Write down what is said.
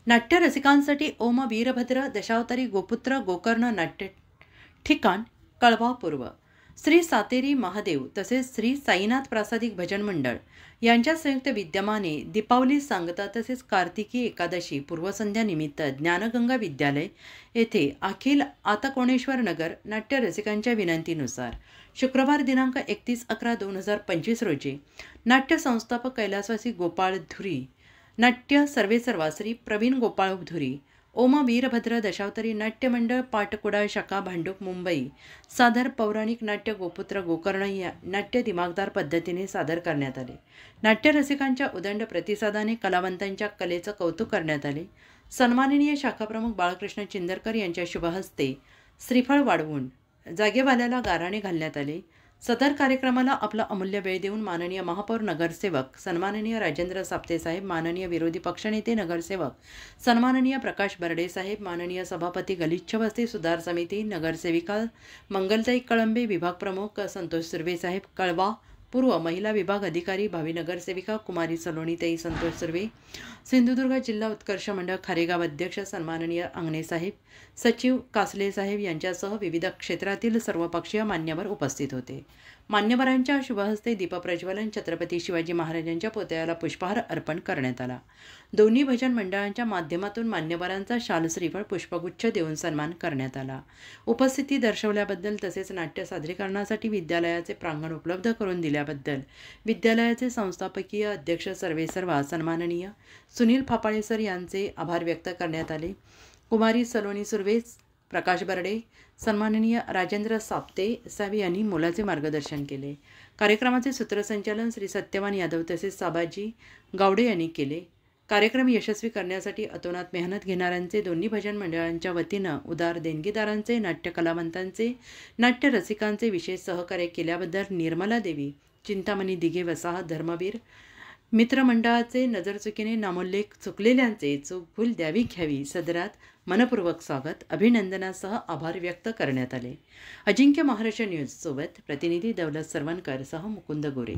नाट्य रसिकांसाठी ओम वीरभद्र दशावतारी गोपुत्र गोकर्ण नाट्य ठिकाण कळवा पूर्व श्री सातेरी महादेव तसेच श्री साईनाथ प्रासादिक भजन मंडळ यांच्या संयुक्त विद्यमाने दीपावली सांगता तसेच कार्तिकी एकादशी पूर्वसंध्या निमित्त ज्ञानगंगा विद्यालय येथे अखिल आतकोणेश्वर नगर नाट्य रसिकांच्या विनंतीनुसार शुक्रवार दिनांक 31/11/2025 रोजी नाट्य संस्थापक कैलासवासी गोपाळ धुरी, नाट्य सर्वेसर्वा श्री प्रवीण गोपाळ धुरी, ओम वीरभद्र दशावतारी नाट्य मंडळ पाटकुडा शाखा भांडूप मुंबई सादर पौराणिक नाट्य गोपुत्र गोकर्ण या नाट्य दिमागदार पद्धतीने सादर करण्यात आले। नाट्य रसिकांच्या उदंड प्रतिसादाने कलावंतांच्या कलेचं कौतुक करण्यात आले। सन्माननीय शाखाप्रमुख बाळकृष्ण चिंदरकर यांच्या शुभहस्ते श्रीफळ वाढवून जागेवाल्याला गाराणे घालण्यात आले। सदर कार्यक्रमाला आपला अमूल्य वेळ देऊन माननीय महापौर नगरसेवक सन्माननीय राजेंद्र साप्ते साहेब, माननीय विरोधी पक्षनेते नगरसेवक सन्माननीय प्रकाश बर्डे साहेब, माननीय सभापती गलिच्छ वस्ती सुधार समिती नगरसेविका मंगलताई कळंबे, विभाग प्रमुख संतोष सुर्वे साहेब कळवा पूर्व, महिला विभाग अधिकारी भावी नगरसेविका कुमारी सलोनीताई संतोष सुर्वे, सिंधुदुर्ग जिल्हा उत्कर्ष मंडळ खारेगाव अध्यक्ष सन्माननीय अंगणे साहेब, सचिव कासले साहेब यांच्यासह विविध क्षेत्रातील सर्वपक्षीय मान्यवर उपस्थित होते। मान्यवरांच्या शुभहस्ते दीपप्रज्वलन, छत्रपती शिवाजी महाराजांच्या पुतळ्याला पुष्पहार अर्पण करण्यात आला। दोन्ही भजन मंडळांच्या माध्यमातून मान्यवरांचा शाल श्रीफळ पुष्पगुच्छ देऊन सन्मान करण्यात आला। उपस्थिती दर्शवल्याबद्दल तसेच नाट्य सादरीकरणासाठी विद्यालयाचे प्रांगण उपलब्ध करून दिल्याबद्दल विद्यालयाचे संस्थापकीय अध्यक्ष सर्वेसर्वा सन्माननीय सुनील फापाळे सर यांचे आभार व्यक्त करण्यात आले। कुमारी सलोनी सुर्वे, प्रकाश बर्डे, सन्माननीय राजेंद्र साप्ते साहेब यांनी मोलाचे मार्गदर्शन केले। कार्यक्रमाचे सूत्रसंचालन श्री सत्यवान यादव तसेच साबाजी गावडे यांनी केले। कार्यक्रम यशस्वी करण्यासाठी अतोनात मेहनत घेणाऱ्यांचे, दोन्ही भजन मंडळांच्या वतीनं उदार देणगीदारांचे, नाट्य कलावंतांचे, नाट्य रसिकांचे विशेष सहकार्य केल्याबद्दल निर्मला देवी, चिंतामणी दिघे वसाहत धर्मवीर मित्रमंडळाचे नजरचुकीने नामोल्लेख चुकलेल्यांचे चूक भूल द्यावी घ्यावी सदरात मनपूर्वक स्वागत, अभिनंदनासह आभार व्यक्त करण्यात आले। अजिंक्य महाराष्ट्र न्यूज सोबत प्रतिनिधी दौलत सरवणकर सह मुकुंद गोरे।